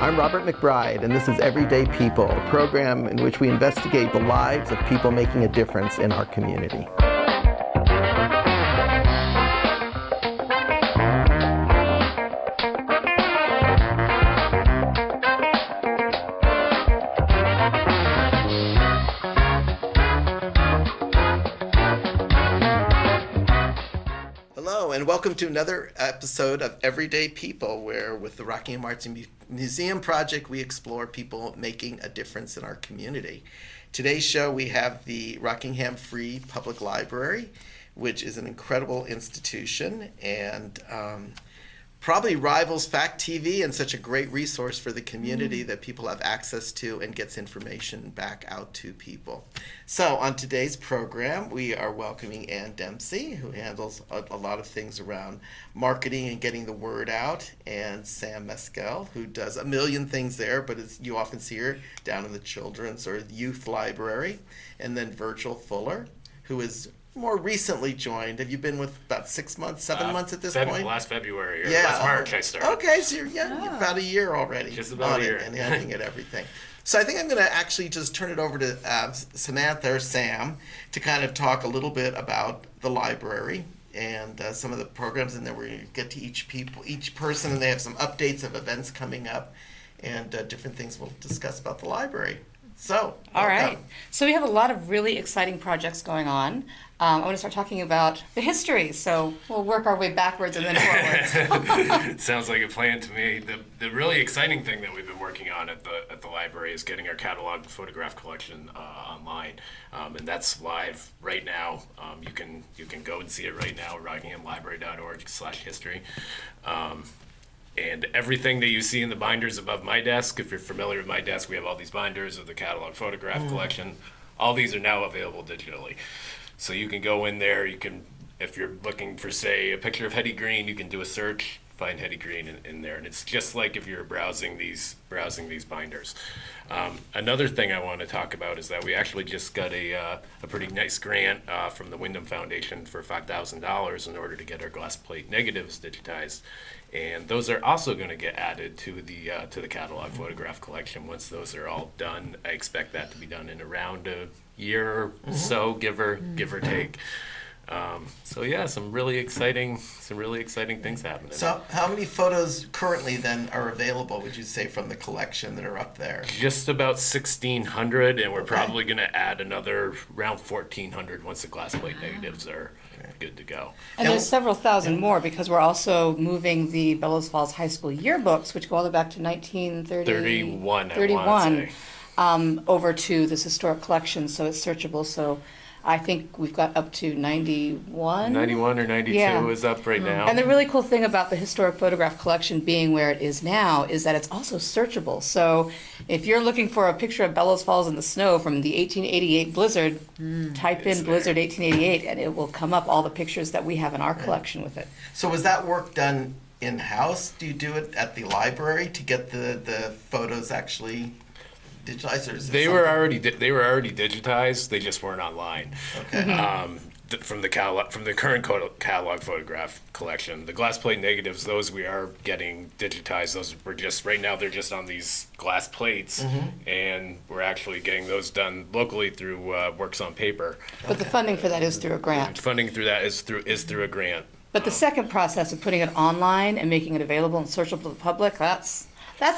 I'm Robert McBride, and this is Everyday People, a program in which we investigate the lives of people making a difference in our community. Hello, and welcome to another episode of Everyday People, where with the Rockingham Arts and Museum Project, we explore people making a difference in our community. Today's show, we have the Rockingham Free Public Library, which is an incredible institution and probably rivals Fact TV and such a great resource for the community that people have access to and gets information back out to people. So on today's program, we are welcoming Ann Dempsey, who handles a lot of things around marketing and getting the word out, and Sam Mescal, who does a million things there, but as you often see her down in the children's or youth library, and then Virgil Fuller, who is more recently joined. Have you been with about 6 months, 7 months at this point? Last February, or last March I started. Okay, so you're about a year already. Just about a year. And handling at everything. So I think I'm going to actually just turn it over to Samantha or Sam to kind of talk a little bit about the library and some of the programs, and then we're going to get to each person, and they have some updates of events coming up and different things we'll discuss about the library. So, all right. So we have a lot of really exciting projects going on. I want to start talking about the history, so we'll work our way backwards and then forwards. Sounds like a plan to me. The really exciting thing that we've been working on at the library is getting our catalog photograph collection online, and that's live right now. You can go and see it right now at rockinghamlibrary.org/history. And everything that you see in the binders above my desk, if you're familiar with my desk, we have all these binders of the catalog photograph collection. All these are now available digitally. So you can go in there, if you're looking for, say, a picture of Hetty Green, you can do a search, find Hetty Green in there. And it's just like if you're browsing these binders. Another thing I want to talk about is that we actually just got a pretty nice grant from the Wyndham Foundation for $5,000 in order to get our glass plate negatives digitized. And those are also going to get added to the catalog photograph collection once those are all done. I expect that to be done in around a year or so, give or take. So yeah, some really exciting things happening. So how many photos currently then are available, would you say, from the collection that are up there? Just about 1,600, and we're probably going to add another around 1,400 once the glass plate negatives are good to go. And there's several thousand more because we're also moving the Bellows Falls High School yearbooks, which go all the way back to 1931, over to this historic collection, so it's searchable. So I think we've got up to 91. 91 or 92 is up right now. And the really cool thing about the historic photograph collection being where it is now is that it's also searchable. So if you're looking for a picture of Bellows Falls in the snow from the 1888 blizzard, type in blizzard 1888 and it will come up all the pictures that we have in our collection with it. So was that work done in-house? Do you do it at the library to get the photos actually digitized, or is it they were already digitized. They just weren't online. Okay. From the current catalog photograph collection, the glass plate negatives, those we are getting digitized. Those were just right now. They're just on these glass plates, and we're actually getting those done locally through Works on Paper. But the funding for that is through a grant. Funding through that is through a grant. But the second process of putting it online and making it available and searchable to the public, that's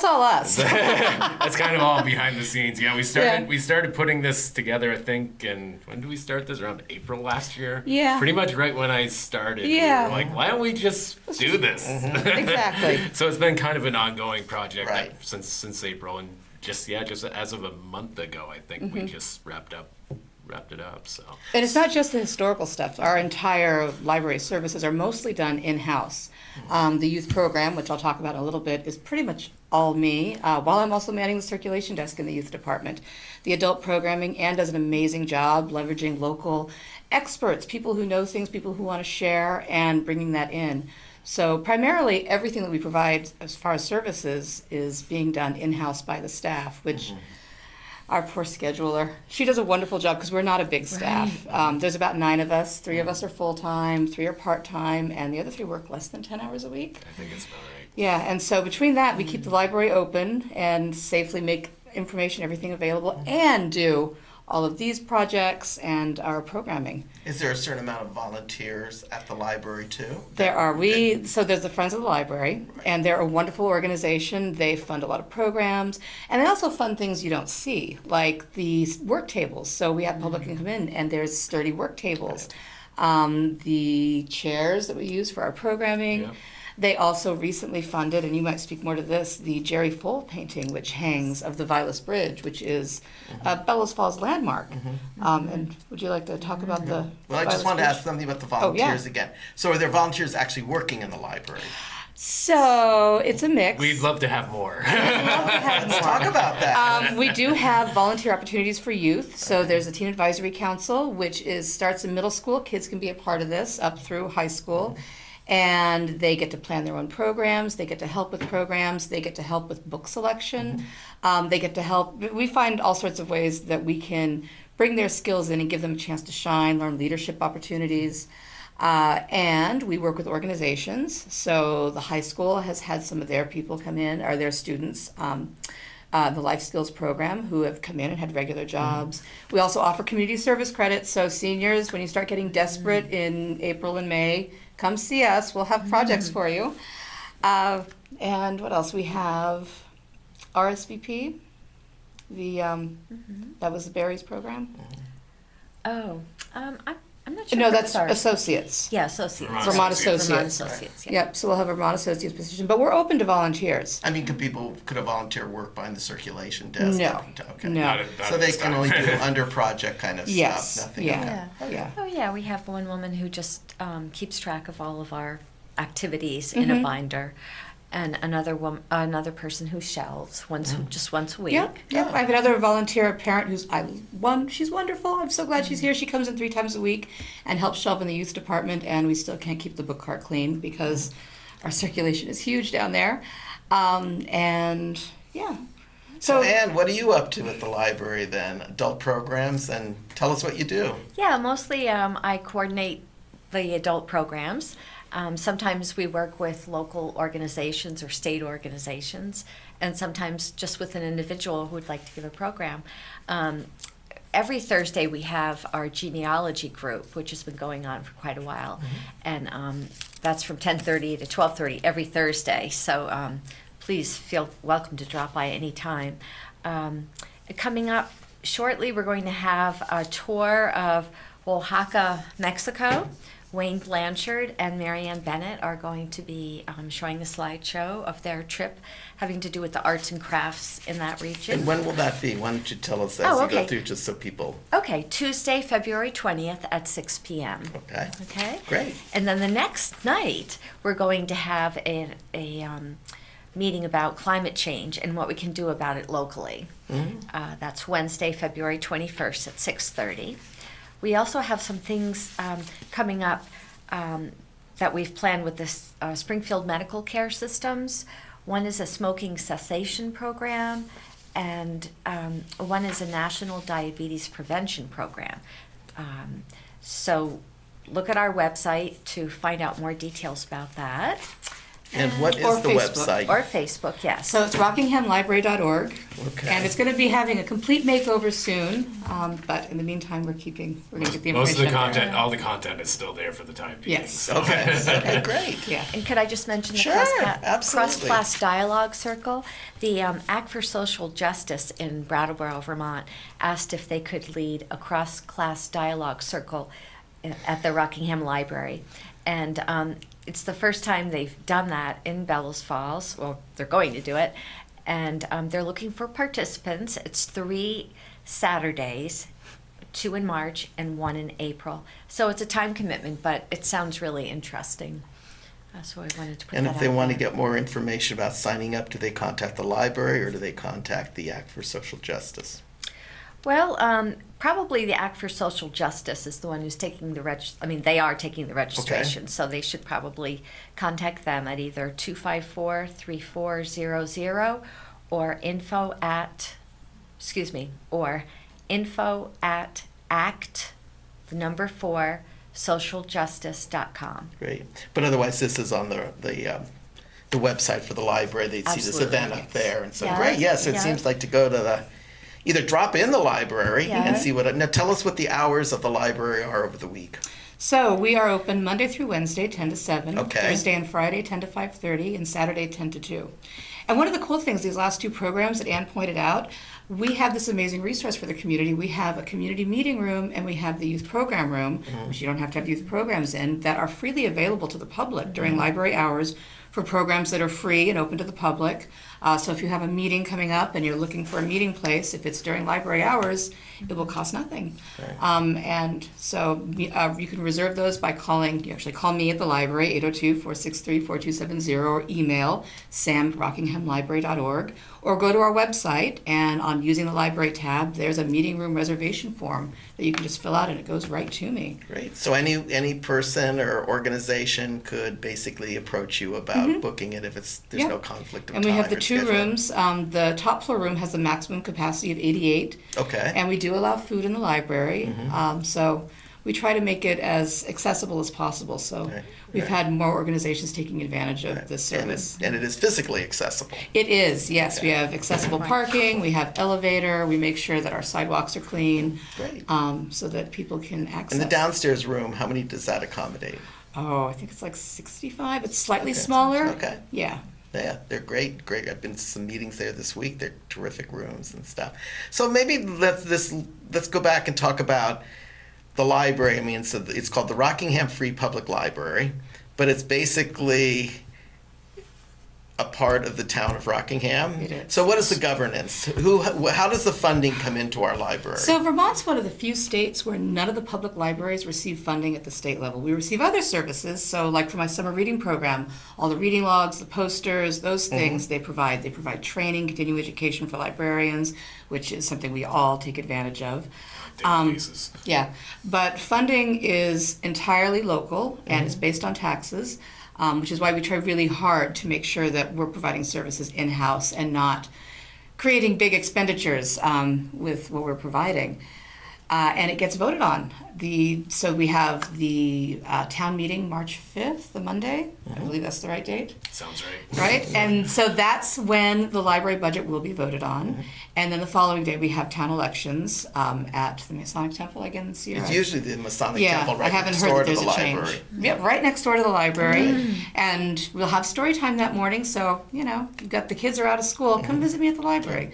all us. That's kind of all behind the scenes. Yeah, we started putting this together, I think, and when did we start this? Around April last year? Yeah. Pretty much right when I started. Yeah. We were like, why don't we just do this? Exactly. So it's been kind of an ongoing project Right. since April, and just as of a month ago, I think we just wrapped it up. So. And it's not just the historical stuff. Our entire library services are mostly done in-house. The youth program, which I'll talk about in a little bit, is pretty much all me, while I'm also manning the circulation desk in the youth department. The adult programming, Ann does an amazing job leveraging local experts, people who know things, people who want to share, and bringing that in. So primarily everything that we provide as far as services is being done in-house by the staff, which our poor scheduler. She does a wonderful job because we're not a big staff. Right. There's about 9 of us. 3 of us are full-time, 3 are part-time, and the other 3 work less than 10 hours a week. I think it's about right. Yeah, and so between that, we keep the library open and safely make information, everything available, and do all of these projects and our programming. Is there a certain amount of volunteers at the library too? There are. So there's the Friends of the Library, and they're a wonderful organization. They fund a lot of programs, and they also fund things you don't see, like these work tables. So we have public can come in, and there's sturdy work tables. The chairs that we use for our programming. Yeah. They also recently funded, and you might speak more to this, the Jerry Full painting, which hangs of the Vilas Bridge, which is a Bellows Falls landmark. And would you like to talk about the Well, I just Vilas wanted to Bridge? ask something about the volunteers again. So are there volunteers actually working in the library? So it's a mix. We'd love to have more. Let's talk about that. We do have volunteer opportunities for youth. So there's a Teen Advisory Council, which starts in middle school. Kids can be a part of this up through high school. And they get to plan their own programs. They get to help with programs. They get to help with book selection. They get to help. We find all sorts of ways that we can bring their skills in and give them a chance to shine, learn leadership opportunities. And we work with organizations. So the high school has had some of their people come in, or their students, the Life Skills program, who have come in and had regular jobs. We also offer community service credits. So seniors, when you start getting desperate in April and May, come see us. We'll have projects for you. And what else? We have RSVP. That was the Berries program. Oh, I'm not sure. No, what that's our- associates. Yeah, associates. Vermont Associates. Vermont Associates. Associates, yeah. Yep, so we'll have a Vermont Associates position, but we're open to volunteers. I mean, could a volunteer work behind the circulation desk? No, Okay. no. Not So at they this can time. only do under project kind of Yes, stuff. Nothing. yeah. Okay. Yeah. Oh yeah, we have one woman who just keeps track of all of our activities in a binder, and another person who shelves just once a week. Yep, yep. I have another volunteer parent she's wonderful. I'm so glad she's here. She comes in 3 times a week and helps shelve in the youth department, and we still can't keep the book cart clean because our circulation is huge down there. And yeah. So, Anne, what are you up to at the library then? Adult programs, and tell us what you do. Yeah, mostly I coordinate the adult programs. Sometimes we work with local organizations or state organizations, and sometimes just with an individual who would like to give a program. Every Thursday we have our genealogy group, which has been going on for quite a while, and that's from 10:30 to 12:30 every Thursday. So please feel welcome to drop by any time. Coming up shortly, we're going to have a tour of Oaxaca, Mexico. Wayne Blanchard and Marianne Bennett are going to be showing the slideshow of their trip having to do with the arts and crafts in that region. And when will that be? Why don't you tell us as you go through, just so people... Okay, Tuesday, February 20th at 6 p.m. Okay. Okay? Great. And then the next night, we're going to have a meeting about climate change and what we can do about it locally. That's Wednesday, February 21st at 6:30. We also have some things coming up that we've planned with the Springfield Medical Care Systems. One is a smoking cessation program, and one is a national diabetes prevention program. So look at our website to find out more details about that. And what is Or the Facebook. website? Or Facebook, yes. So it's rockinghamlibrary.org. Okay. And it's going to be having a complete makeover soon. But in the meantime, we're going to get the information. Most of the out there. content, all the content is still there for the time being. Yes. so- Okay. Okay, great. Yeah. And could I just mention the Sure, absolutely. cross-class dialogue circle? The Act for Social Justice in Brattleboro, Vermont, asked if they could lead a cross-class dialogue circle at the Rockingham Library. And it's the first time they've done that in Bellows Falls. Well, they're going to do it. And they're looking for participants. It's 3 Saturdays, 2 in March and 1 in April. So it's a time commitment, but it sounds really interesting. So I wanted to put And that if they out want to there. get more information about signing up, do they contact the library or do they contact the Act for Social Justice? Well, probably the Act for Social Justice is the one who's taking they are taking the registration, so they should probably contact them at either 254-3400 or info at act4socialjustice.com. Great. But otherwise, this is on the the website for the library, they'd see this Absolutely, event up there. And so, Yeah, great, yes, it yeah. seems like to go to the, either drop in the library Yeah. and see what, now tell us what the hours of the library are over the week. So we are open Monday through Wednesday, 10 to 7, Okay. Thursday and Friday, 10 to 5:30, and Saturday, 10 to 2. And one of the cool things, these last two programs that Ann pointed out, we have this amazing resource for the community. We have a community meeting room and we have the youth program room, which you don't have to have youth programs in, that are freely available to the public during library hours for programs that are free and open to the public. So if you have a meeting coming up and you're looking for a meeting place, if it's during library hours, it will cost nothing. And so you can reserve those by calling, you actually call me at the library, 802-463-4270, or email sam@rockinghamlibrary.org, or go to our website, and on using the library tab, there's a meeting room reservation form that you can just fill out and it goes right to me. Great. So any person or organization could basically approach you about booking it if there's Yeah. no conflict of And time. we have the or two scheduling. rooms. The top floor room has a maximum capacity of 88. Okay. And we do allow food in the library. So we try to make it as accessible as possible. So Right, we've right. had more organizations taking advantage of this And service. and it is physically accessible. It is, yes. We have accessible Right. parking, we have elevator, we make sure that our sidewalks are clean, Great. so that people can access. In the downstairs room, how many does that accommodate? Oh, I think it's like 65. It's slightly Okay. smaller. Okay. Yeah. Yeah, they're great. I've been to some meetings there this week. They're terrific rooms and stuff. So maybe let's go back and talk about the library. I mean, so it's called the Rockingham Free Public Library, but it's basically a part of the town of Rockingham. It is. So what is the governance? How does the funding come into our library? So Vermont's one of the few states where none of the public libraries receive funding at the state level. We receive other services, so like for my summer reading program, all the reading logs, the posters, those things they provide. They provide training, continuing education for librarians, which is something we all take advantage of. Daily basis. Yeah, but funding is entirely local and it's based on taxes, which is why we try really hard to make sure that we're providing services in-house and not creating big expenditures with what we're providing. And it gets voted on. So we have the town meeting March 5th, the Monday. I believe that's the right date. Sounds right. Right? And so that's when the library budget will be voted on. And then the following day, we have town elections at the Masonic Temple again this year. It's usually the Masonic Yeah, Temple I right haven't next heard door that to there's the a change. library. Yep, right next door to the library. And we'll have story time that morning, so, you've got the kids are out of school, come visit me at the library.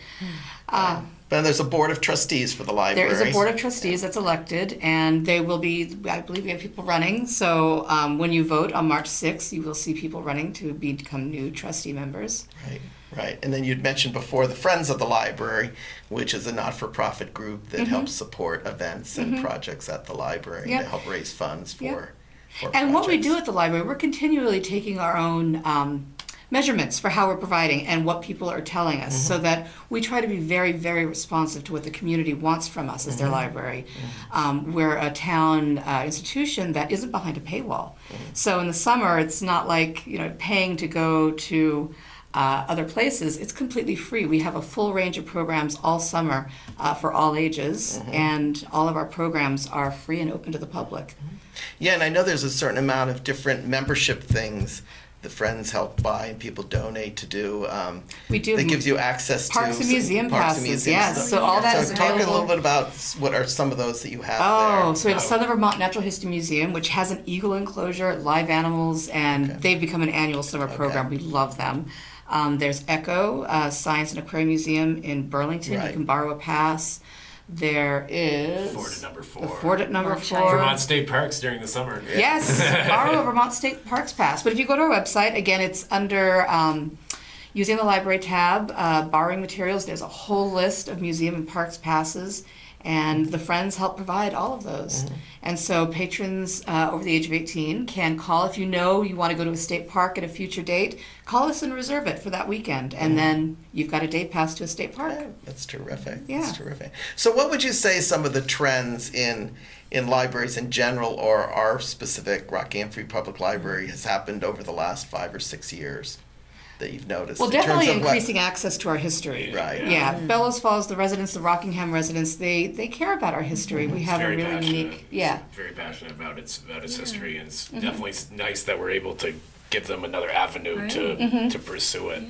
Then there's a board of trustees for the library. There is a board of trustees that's elected, and they will be, I believe we have people running, so when you vote on March 6th, you will see people running to become new trustee members. Right, right. And then you'd mentioned before the Friends of the Library, which is a not-for-profit group that helps support events and projects at the library Yep. to help raise funds for, Yep. for And what we projects. do at the library, we're continually taking our own measurements for how we're providing and what people are telling us, so that we try to be very, very responsive to what the community wants from us as their library. We're a town institution that isn't behind a paywall. So in the summer, it's not like paying to go to other places. It's completely free. We have a full range of programs all summer for all ages, and all of our programs are free and open to the public. Yeah, and I know there's a certain amount of different membership things the Friends help buy and people donate to do. We do. That gives you access Parks to and museum parks and passes, museum yes. stuff. So all that so is talk a available. little bit about what are some of those that you have Oh, there. so we have Southern Vermont Natural History Museum, which has an eagle enclosure, live animals, and they've become an annual summer program. We love them. There's Echo, Science and Aquarium Museum in Burlington. Right. You can borrow a pass. There is Fort at number 4. the Fort at number Berkshire. 4. Vermont State Parks during the summer. Yes, borrow a Vermont State Parks Pass. But if you go to our website, again, it's under using the library tab, borrowing materials. There's a whole list of museum and parks passes, and the Friends help provide all of those. And so patrons over the age of 18 can call if you know you want to go to a state park at a future date. Call us and reserve it for that weekend, and then you've got a day pass to a state park. Yeah, that's terrific. Yeah. That's terrific. So what would you say some of the trends in libraries in general, or our specific Rockingham Free Public Library, has happened over the last 5 or 6 years that you've noticed? Well, in terms definitely of what- increasing access to our history. Right. Yeah, Bellows Falls, the residents, the Rockingham residents, they care about our history. We have a Very really passionate. unique, yeah. Very passionate about its history, and it's definitely nice that we're able to give them another avenue Right. to pursue it.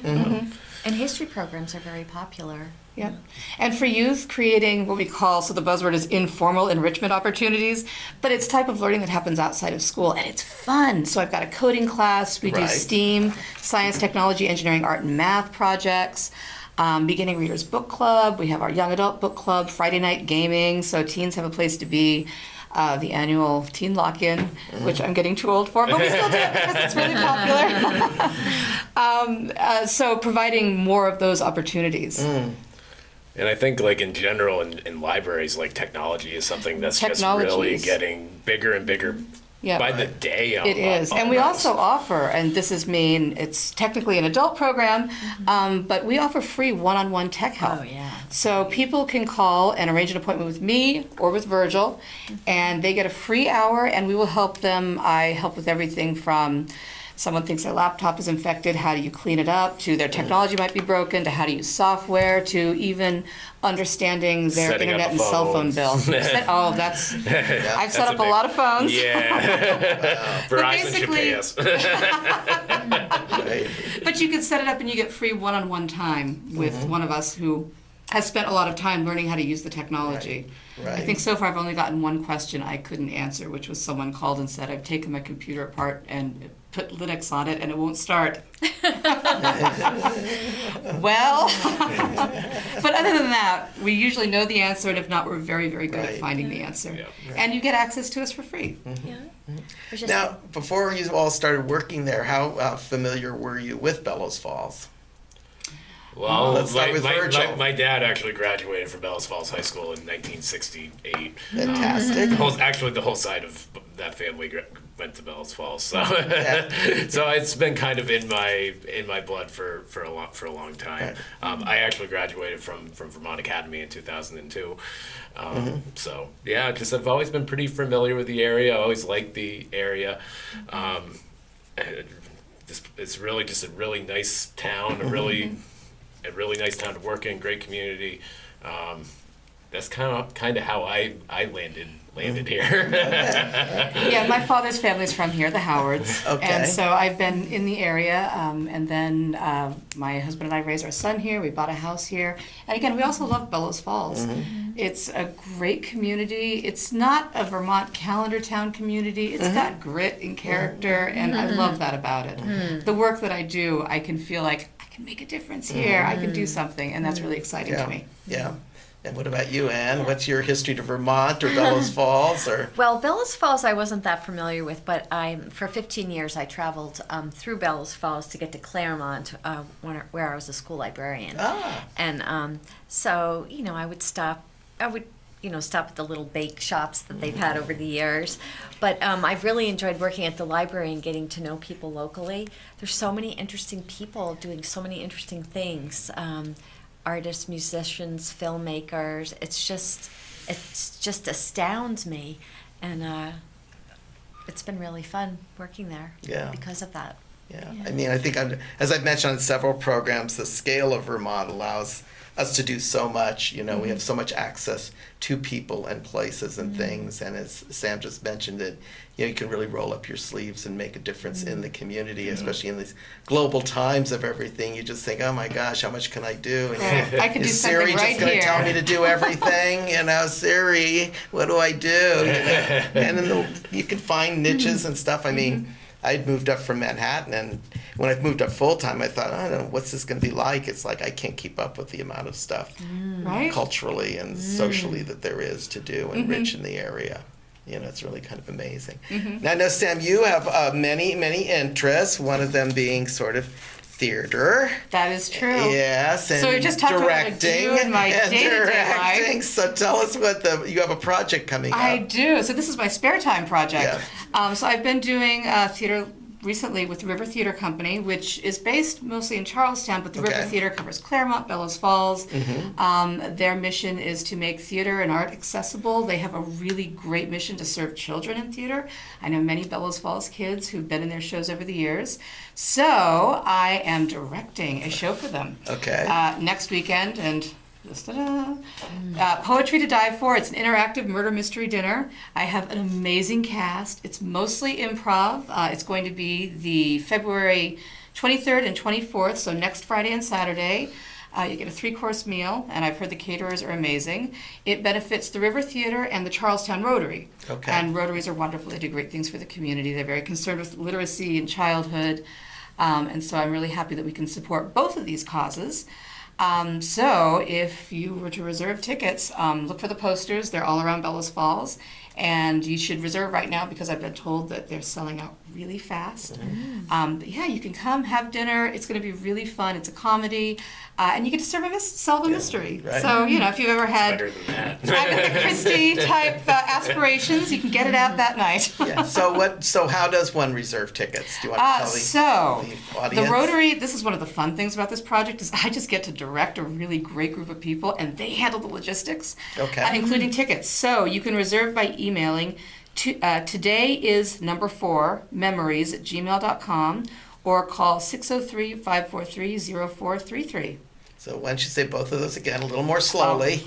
And history programs are very popular. Yeah. And for youth, creating what we call, so the buzzword is informal enrichment opportunities, but it's type of learning that happens outside of school, and it's fun. So I've got a coding class, we do Right. STEAM, science, technology, engineering, art, and math projects, beginning readers book club, we have our young adult book club, Friday night gaming, so teens have a place to be. The annual teen lock-in, which I'm getting too old for, but we still do it because it's really popular. So providing more of those opportunities. And I think, like, in general, in libraries, like, technology is something that's just Technology really is- getting bigger and bigger Yeah. by the day. It is. And we also offer, and this is mean, it's technically an adult program, but we offer free one-on-one tech help. Oh, yeah. So people can call and arrange an appointment with me or with Virgil, and they get a free hour, and we will help them. I help with everything from someone thinks their laptop is infected, how do you clean it up, to their technology might be broken, to how to use software, to even understanding their Setting up internet a and cell phone phone. bill. Oh, that's, I've set That's up a big- lot of phones. Yeah. Verizon should pay us. Right. But you can set it up and you get free one-on-one time with one of us who has spent a lot of time learning how to use the technology. Right. I think so far I've only gotten one question I couldn't answer, which was someone called and said, I've taken my computer apart and put Linux on it and it won't start. Well, but other than that, we usually know the answer, and if not, we're very, very good Right. at finding the answer. Yeah. And you get access to us for free. Yeah. There's just- Now, before you all started working there, how familiar were you with Bellows Falls? Well, Let's start with Virgil. my dad actually graduated from Bellows Falls High School in 1968. Fantastic. Actually, the whole side of that family went to Bellows Falls, so Yeah. so it's been kind of in my blood for a long time. I actually graduated from Vermont Academy in 2002. So yeah, just I've always been pretty familiar with the area. I always liked the area. It's really just a really nice town, a really nice town to work in, great community. That's kind of how I landed here. Yeah, my father's family's from here, the Howards. Okay. And so I've been in the area, and then my husband and I raised our son here. We bought a house here. And again, we also love Bellows Falls. It's a great community. It's not a Vermont calendar town community. It's got grit and character, and I love that about it. The work that I do, I can feel like I can make a difference here. I can do something, and that's really exciting Yeah. to me. Yeah. And what about you, Anne? What's your history to Vermont or Bellows Falls? Or Well, Bellows Falls I wasn't that familiar with, but for 15 years I traveled through Bellows Falls to get to Claremont, where I was a school librarian. And so, I would stop at the little bake shops that they've had over the years. But I've really enjoyed working at the library and getting to know people locally. There's so many interesting people doing so many interesting things. Artists, musicians, filmmakers. It just astounds me, and it's been really fun working there. Yeah. Because of that. Yeah, I mean, I think as I've mentioned on several programs, the scale of Vermont allows us to do so much. We have so much access to people and places and things, and as Sam just mentioned, that you can really roll up your sleeves and make a difference in the community, especially in these global times of everything. You just think, oh my gosh, how much can I do? And I can do is something Siri right just going to here. tell me to do everything? Siri, what do I do? And then you can find niches and stuff. I mean, I'd moved up from Manhattan, and when I moved up full time, I thought, I don't know, what's this going to be like? It's like I can't keep up with the amount of stuff Right? culturally and socially that there is to do and rich in the area. It's really kind of amazing. Now, I know, Sam, you have many, many interests, one of them being sort of theater. That is true. Yes, and So we just talked about what I directing do in my and day-to-day directing. life. So tell us you have a project coming up. I do. So this is my spare time project. Yeah. So I've been doing theater recently with the River Theater Company, which is based mostly in Charlestown, but the River Okay. Theater covers Claremont, Bellows Falls. Their mission is to make theater and art accessible. They have a really great mission to serve children in theater. I know many Bellows Falls kids who've been in their shows over the years. So I am directing a show for them Okay. next weekend, and Poetry to Die For. It's an interactive murder mystery dinner. I have an amazing cast. It's mostly improv. It's going to be the February 23rd and 24th, so next Friday and Saturday. You get a 3-course meal, and I've heard the caterers are amazing. It benefits the River Theater and the Charlestown Rotary. Okay. And Rotaries are wonderful. They do great things for the community. They're very concerned with literacy and childhood. And so I'm really happy that we can support both of these causes. So if you were to reserve tickets, look for the posters. They're all around Bellows Falls. And you should reserve right now because I've been told that they're selling out really fast. But yeah, you can come, have dinner. It's going to be really fun. It's a comedy. And you get to solve a mystery. Right. So, if you've ever had Better than that. Agatha Christie type aspirations, you can get it out that night. Yeah. So how does one reserve tickets? Do you want to tell the audience? The Rotary, this is one of the fun things about this project, is I just get to direct a really great group of people, and they handle the logistics, including tickets. So you can reserve by emailing todayisnumber4memories@gmail.com or call 603-543-0433. So why don't you say both of those again a little more slowly?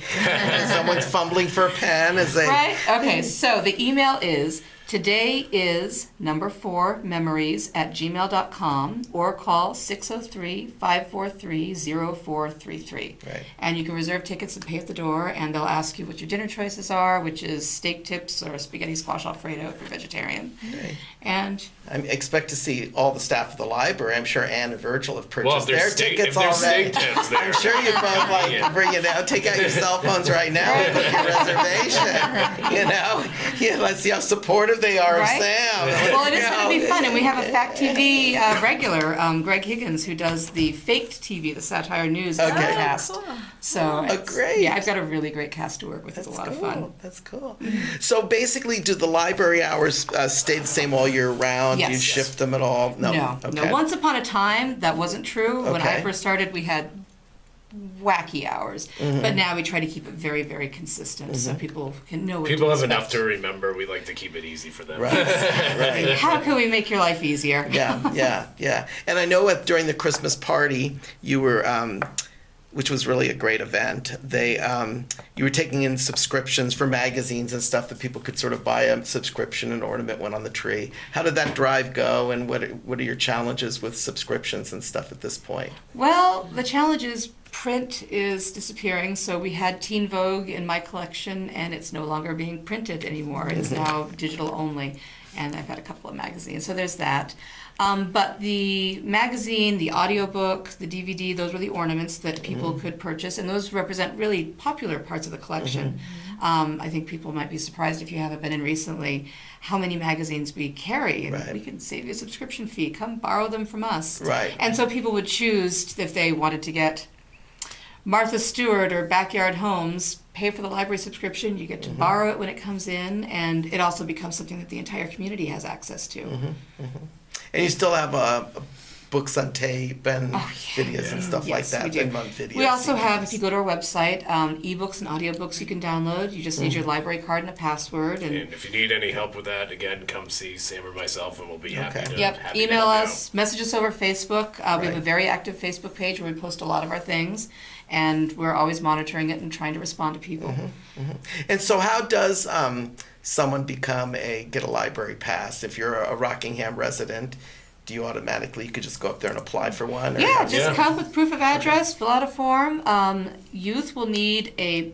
Someone's fumbling for a pen as they... Right? Okay, so the email is todayisnumber4memories@gmail.com or call 603-543-0433. Right. And you can reserve tickets and pay at the door, and they'll ask you what your dinner choices are, which is steak tips or spaghetti squash Alfredo if you're vegetarian. Right. And I expect to see all the staff of the library. I'm sure Ann and Virgil have Well, purchased if their there's steak, tickets if there's already. steak tips there. I'm sure you both bring it out. Take out your cell phones right now and book your reservation. Yeah, let's see how supportive they are Right? of Sam. well, it is going to be fun, and we have a Fact TV regular, Greg Higgins, who does the Faked TV, the satire news cast. So, great. Yeah, I've got a really great cast to work with. It's a lot of fun. That's cool. So basically, do the library hours stay the same all year round? Yes. Do you shift them at all? No. Okay. Once upon a time, that wasn't true. When I Okay. first started, we had wacky hours, but now we try to keep it very, very consistent so people can know what People to have enough expect. to remember. We like to keep it easy for them. Right. Right. How can we make your life easier? Yeah. And I know during the Christmas party, you were, which was really a great event. You were taking in subscriptions for magazines and stuff that people could sort of buy a subscription and ornament one on the tree. How did that drive go, and what are your challenges with subscriptions and stuff at this point? Well, the challenge is print is disappearing, so we had Teen Vogue in my collection, and it's no longer being printed anymore. It's now digital only, and I've got a couple of magazines, so there's that. But the magazine, the audiobook, the DVD, those were the ornaments that people could purchase, and those represent really popular parts of the collection. I think people might be surprised if you haven't been in recently how many magazines we carry, and Right. we can save you a subscription fee. Come borrow them from us. Right. And so people would choose if they wanted to get Martha Stewart or Backyard Homes, pay for the library subscription, you get to borrow it when it comes in, and it also becomes something that the entire community has access to. And you still have books on tape and videos and stuff like Yes, that. we do. And videos. We also have, if you go to our website, ebooks and audiobooks you can download. You just need your library card and a password. And if you need any help with that, again, come see Sam or myself, and we'll be happy Okay. to Yep, happy to email help you us, message us over Facebook. We have a Right. very active Facebook page where we post a lot of our things, and we're always monitoring it and trying to respond to people. And so how does someone get a library pass? If you're a Rockingham resident, do you automatically, you could just go up there and apply for one? Or Yeah, just Yeah. come with proof of address, fill out a form. Youth will need a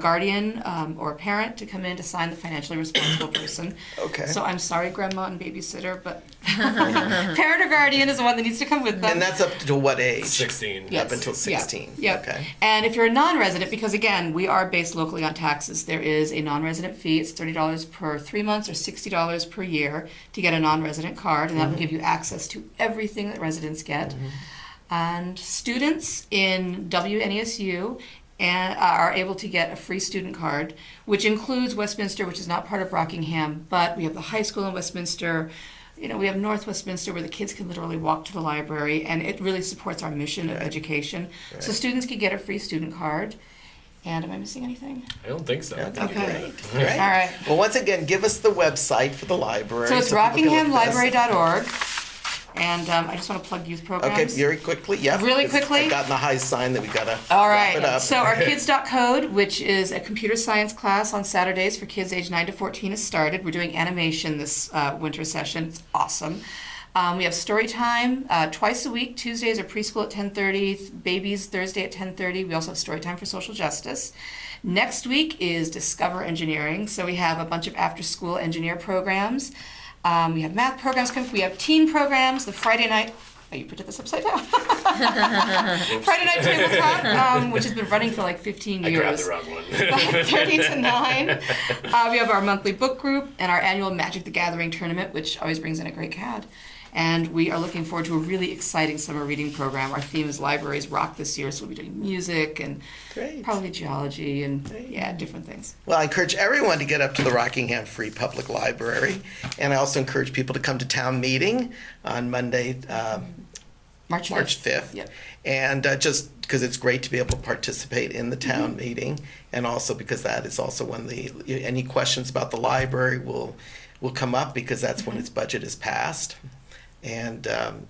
guardian, or a parent to come in to sign the financially responsible person. Okay. So I'm sorry, grandma and babysitter, but parent or guardian is the one that needs to come with them. And that's up to what age? 16. Yes. Up until 16. Yep. Okay. And if you're a non-resident, because again, we are based locally on taxes, there is a non-resident fee. It's $30 per 3 months or $60 per year to get a non-resident card, and that will give you access to everything that residents get. And students in WNESU are able to get a free student card, which includes Westminster, which is not part of Rockingham, but we have the high school in Westminster. We have North Westminster where the kids can literally walk to the library, and it really supports our mission of education. So students can get a free student card. And am I missing anything? I don't think so. Okay. Okay. Great. All right. Well, once again, give us the website for the library. So it's people can look this. rockinghamlibrary.org. And I just want to plug youth Okay, programs. very quickly, yeah. Really quickly? I've gotten the high sign that we gotta All wrap it right. up. So our Kids.Code, which is a computer science class on Saturdays for kids age 9 to 14, has started. We're doing animation this winter session. It's awesome. We have story time twice a week. Tuesdays are preschool at 10:30, babies Thursday at 10:30. We also have story time for social justice. Next week is Discover Engineering. So we have a bunch of after-school engineer programs. We have math programs coming. We have teen programs. The Friday night. Oh, you put this upside down. Friday night tabletop, which has been running for like 15 years. I grabbed the wrong one. 5:30 to 9. We have our monthly book group and our annual Magic the Gathering tournament, which always brings in a great crowd. And we are looking forward to a really exciting summer reading program. Our theme is Libraries Rock this year, so we'll be doing music and Great. probably geology and different things. Well, I encourage everyone to get up to the Rockingham Free Public Library. And I also encourage people to come to town meeting on Monday, March 5th. March 5th. Yep. And just because it's great to be able to participate in the town meeting, and also because that is also when any questions about the library will come up, because that's when its budget is passed. And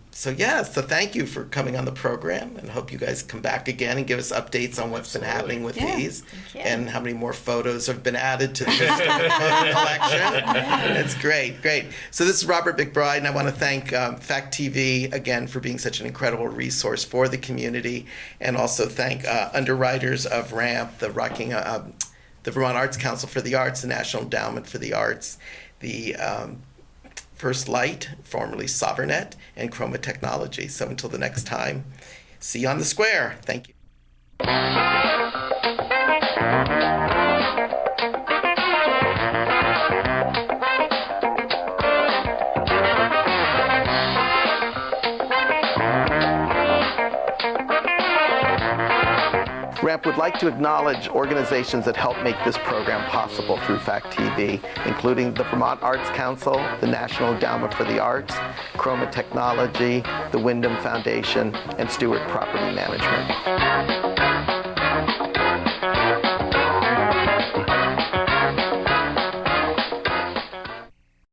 so thank you for coming on the program, and hope you guys come back again and give us updates on what's been happening with these, you. and how many more photos have been added to the collection. It's great. So this is Robert McBride, and I want to thank Fact TV again for being such an incredible resource for the community, and also thank underwriters of RAMP, the Vermont Arts Council for the Arts, the National Endowment for the Arts, the First Light, formerly Sovereignnet, and Chroma Technology. So until the next time, see you on the square. Thank you. RAMP would like to acknowledge organizations that help make this program possible through Fact TV, including the Vermont Arts Council, the National Endowment for the Arts, Chroma Technology, the Wyndham Foundation, and Stewart Property Management.